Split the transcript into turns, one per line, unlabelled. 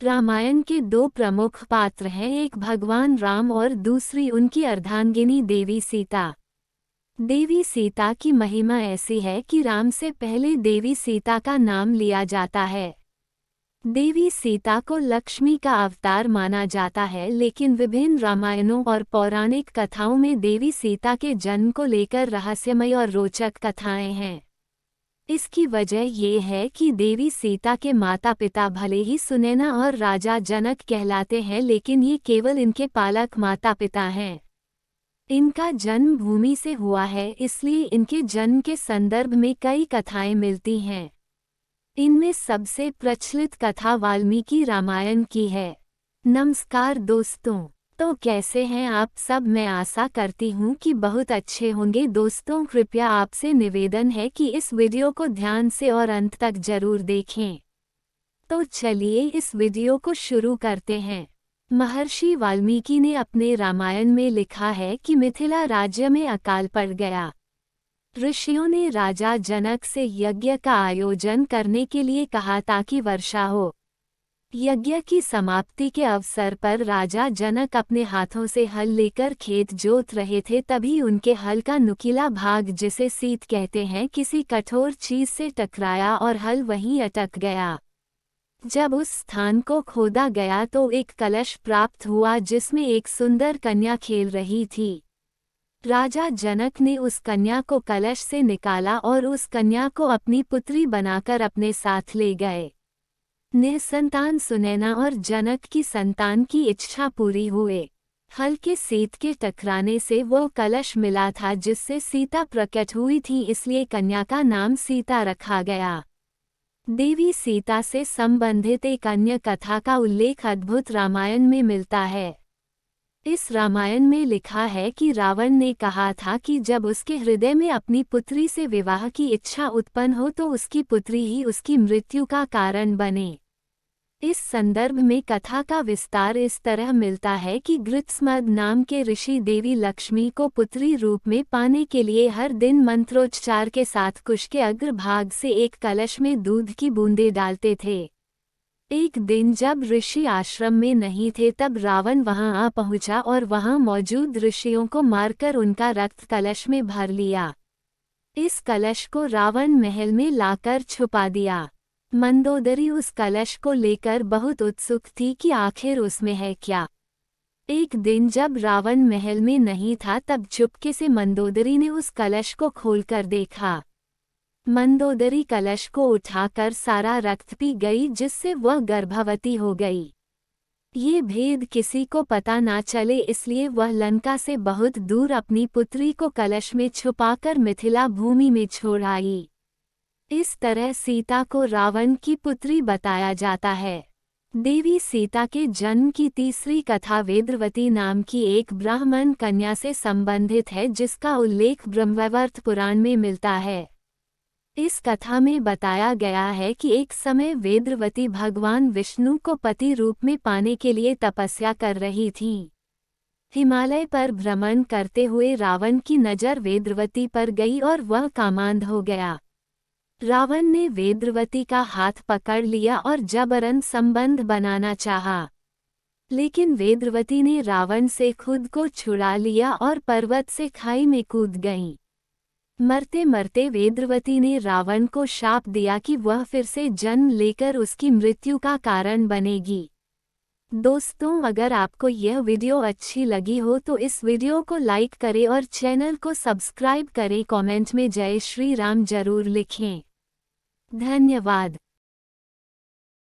रामायण के दो प्रमुख पात्र हैं, एक भगवान राम और दूसरी उनकी अर्धांगिनी देवी सीता। देवी सीता की महिमा ऐसी है कि राम से पहले देवी सीता का नाम लिया जाता है। देवी सीता को लक्ष्मी का अवतार माना जाता है, लेकिन विभिन्न रामायणों और पौराणिक कथाओं में देवी सीता के जन्म को लेकर रहस्यमय और रोचक कथाएं हैं। इसकी वजह ये है कि देवी सीता के माता पिता भले ही सुनैना और राजा जनक कहलाते हैं, लेकिन ये केवल इनके पालक माता पिता हैं। इनका जन्म भूमि से हुआ है, इसलिए इनके जन्म के संदर्भ में कई कथाएं मिलती हैं। इनमें सबसे प्रचलित कथा वाल्मीकि रामायण की है। नमस्कार दोस्तों, तो कैसे हैं आप सब। मैं आशा करती हूँ कि बहुत अच्छे होंगे। दोस्तों, कृपया आपसे निवेदन है कि इस वीडियो को ध्यान से और अंत तक जरूर देखें। तो चलिए इस वीडियो को शुरू करते हैं। महर्षि वाल्मीकि ने अपने रामायण में लिखा है कि मिथिला राज्य में अकाल पड़ गया। ऋषियों ने राजा जनक से यज्ञ का आयोजन करने के लिए कहा ताकि वर्षा हो। यज्ञ की समाप्ति के अवसर पर राजा जनक अपने हाथों से हल लेकर खेत जोत रहे थे, तभी उनके हल का नुकीला भाग, जिसे सीत कहते हैं, किसी कठोर चीज से टकराया और हल वहीं अटक गया। जब उस स्थान को खोदा गया तो एक कलश प्राप्त हुआ जिसमें एक सुंदर कन्या खेल रही थी। राजा जनक ने उस कन्या को कलश से निकाला और उस कन्या को अपनी पुत्री बनाकर अपने साथ ले गए। निसंतान सुनैना और जनक की संतान की इच्छा पूरी हुए। हल के सीत के टकराने से वो कलश मिला था जिससे सीता प्रकट हुई थी, इसलिए कन्या का नाम सीता रखा गया। देवी सीता से संबंधित एक अन्य कथा का उल्लेख अद्भुत रामायण में मिलता है। इस रामायण में लिखा है कि रावण ने कहा था कि जब उसके हृदय में अपनी पुत्री से विवाह की इच्छा उत्पन्न हो तो उसकी पुत्री ही उसकी मृत्यु का कारण बने। इस संदर्भ में कथा का विस्तार इस तरह मिलता है कि गृत्समद नाम के ऋषि देवी लक्ष्मी को पुत्री रूप में पाने के लिए हर दिन मंत्रोच्चार के साथ कुश के अग्रभाग से एक कलश में दूध की बूंदें डालते थे। एक दिन जब ऋषि आश्रम में नहीं थे तब रावण वहां आ पहुंचा और वहां मौजूद ऋषियों को मारकर उनका रक्त कलश में भर लिया। इस कलश को रावण महल में लाकर छुपा दिया। मंदोदरी उस कलश को लेकर बहुत उत्सुक थी कि आखिर उसमें है क्या। एक दिन जब रावण महल में नहीं था तब चुपके से मंदोदरी ने उस कलश को खोलकर देखा। मंदोदरी कलश को उठाकर सारा रक्त पी गई, जिससे वह गर्भवती हो गई। ये भेद किसी को पता ना चले, इसलिए वह लंका से बहुत दूर अपनी पुत्री को कलश में छुपाकर मिथिला भूमि में छोड़ आई। इस तरह सीता को रावण की पुत्री बताया जाता है। देवी सीता के जन्म की तीसरी कथा वेदवती नाम की एक ब्राह्मण कन्या से संबंधित है, जिसका उल्लेख ब्रह्मवैवर्त पुराण में मिलता है। इस कथा में बताया गया है कि एक समय वेदवती भगवान विष्णु को पति रूप में पाने के लिए तपस्या कर रही थी। हिमालय पर भ्रमण करते हुए रावण की नज़र वेदवती पर गई और वह कामांध हो गया। रावण ने वेदवती का हाथ पकड़ लिया और जबरन संबंध बनाना चाहा, लेकिन वेदवती ने रावण से खुद को छुड़ा लिया और पर्वत से खाई में कूद गईं। मरते मरते वेदवती ने रावण को शाप दिया कि वह फिर से जन्म लेकर उसकी मृत्यु का कारण बनेगी। दोस्तों, अगर आपको यह वीडियो अच्छी लगी हो तो इस वीडियो को लाइक करें और चैनल को सब्सक्राइब करें। कमेंट में जय श्री राम जरूर लिखें। धन्यवाद।